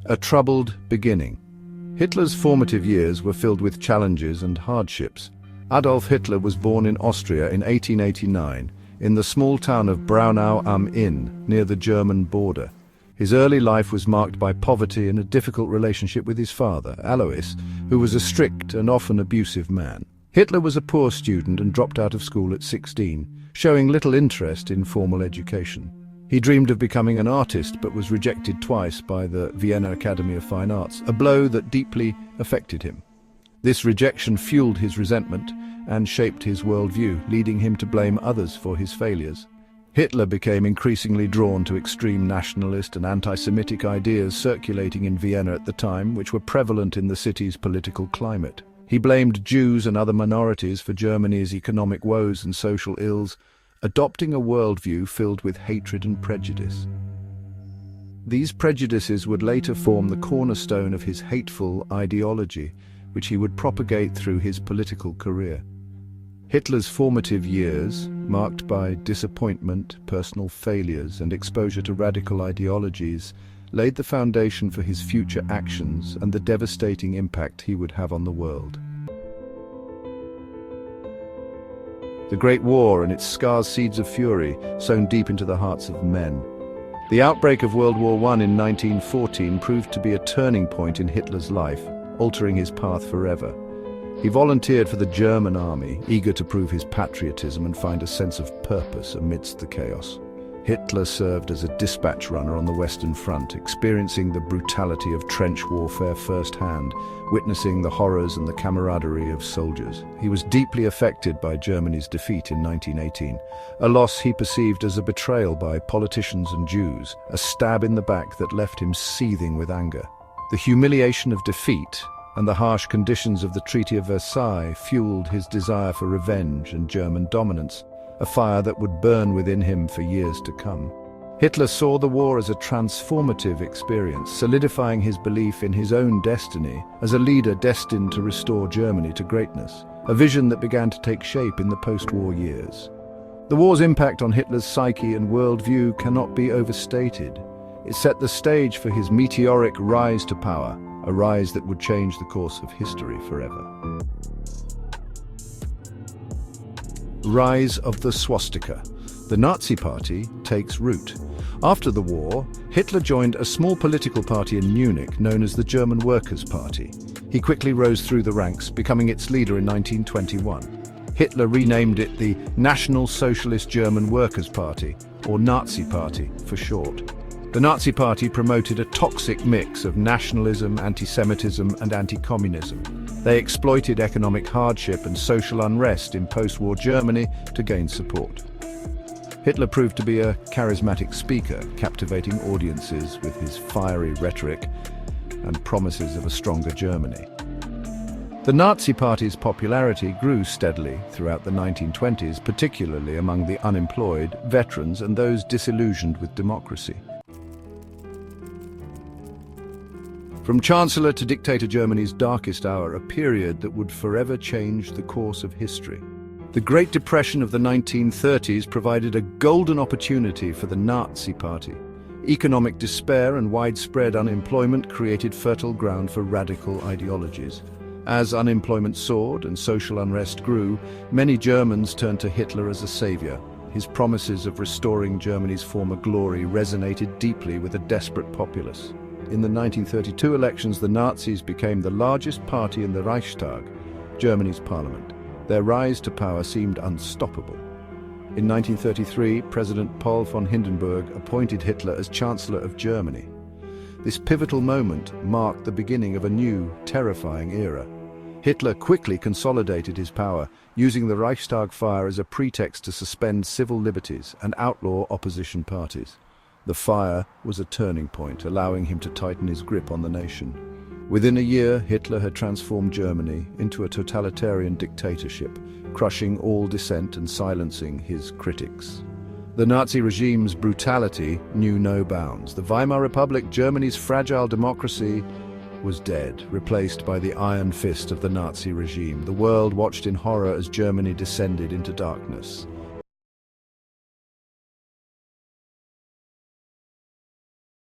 A troubled beginning. Hitler's formative years were filled with challenges and hardships. Adolf Hitler was born in Austria in 1889, in the small town of Braunau am Inn, near the German border. His early life was marked by poverty and a difficult relationship with his father, Alois, who was a strict and often abusive man. Hitler was a poor student and dropped out of school at 16, showing little interest in formal education. He dreamed of becoming an artist but was rejected twice by the Vienna Academy of Fine Arts, a blow that deeply affected him. This rejection fueled his resentment and shaped his worldview, leading him to blame others for his failures. Hitler became increasingly drawn to extreme nationalist and anti-Semitic ideas circulating in Vienna at the time, which were prevalent in the city's political climate. He blamed Jews and other minorities for Germany's economic woes and social ills, adopting a worldview filled with hatred and prejudice. These prejudices would later form the cornerstone of his hateful ideology, which he would propagate through his political career. Hitler's formative years, marked by disappointment, personal failures, and exposure to radical ideologies, laid the foundation for his future actions and the devastating impact he would have on the world. The Great War and its scars seeds of fury sown deep into the hearts of men. The outbreak of World War I in 1914 proved to be a turning point in Hitler's life, altering his path forever. He volunteered for the German army, eager to prove his patriotism and find a sense of purpose amidst the chaos. Hitler served as a dispatch runner on the Western Front, experiencing the brutality of trench warfare firsthand, witnessing the horrors and the camaraderie of soldiers. He was deeply affected by Germany's defeat in 1918, a loss he perceived as a betrayal by politicians and Jews, a stab in the back that left him seething with anger. The humiliation of defeat and the harsh conditions of the Treaty of Versailles fueled his desire for revenge and German dominance, a fire that would burn within him for years to come. Hitler saw the war as a transformative experience, solidifying his belief in his own destiny as a leader destined to restore Germany to greatness, a vision that began to take shape in the post-war years. The war's impact on Hitler's psyche and worldview cannot be overstated. It set the stage for his meteoric rise to power, a rise that would change the course of history forever. Rise of the swastika. The Nazi Party takes root. After the war, Hitler joined a small political party in Munich known as the German Workers' Party. He quickly rose through the ranks, becoming its leader in 1921. Hitler renamed it the National Socialist German Workers' Party, or Nazi Party for short. The Nazi Party promoted a toxic mix of nationalism, anti-Semitism, and anti-communism. They exploited economic hardship and social unrest in post-war Germany to gain support. Hitler proved to be a charismatic speaker, captivating audiences with his fiery rhetoric and promises of a stronger Germany. The Nazi Party's popularity grew steadily throughout the 1920s, particularly among the unemployed, veterans, and those disillusioned with democracy. From Chancellor to dictator Germany's darkest hour, a period that would forever change the course of history. The Great Depression of the 1930s provided a golden opportunity for the Nazi Party. Economic despair and widespread unemployment created fertile ground for radical ideologies. As unemployment soared and social unrest grew, many Germans turned to Hitler as a savior. His promises of restoring Germany's former glory resonated deeply with a desperate populace. In the 1932 elections, the Nazis became the largest party in the Reichstag, Germany's parliament. Their rise to power seemed unstoppable. In 1933, President Paul von Hindenburg appointed Hitler as Chancellor of Germany. This pivotal moment marked the beginning of a new, terrifying era. Hitler quickly consolidated his power, using the Reichstag fire as a pretext to suspend civil liberties and outlaw opposition parties. The fire was a turning point, allowing him to tighten his grip on the nation. Within a year, Hitler had transformed Germany into a totalitarian dictatorship, crushing all dissent and silencing his critics. The Nazi regime's brutality knew no bounds. The Weimar Republic, Germany's fragile democracy, was dead, replaced by the iron fist of the Nazi regime. The world watched in horror as Germany descended into darkness.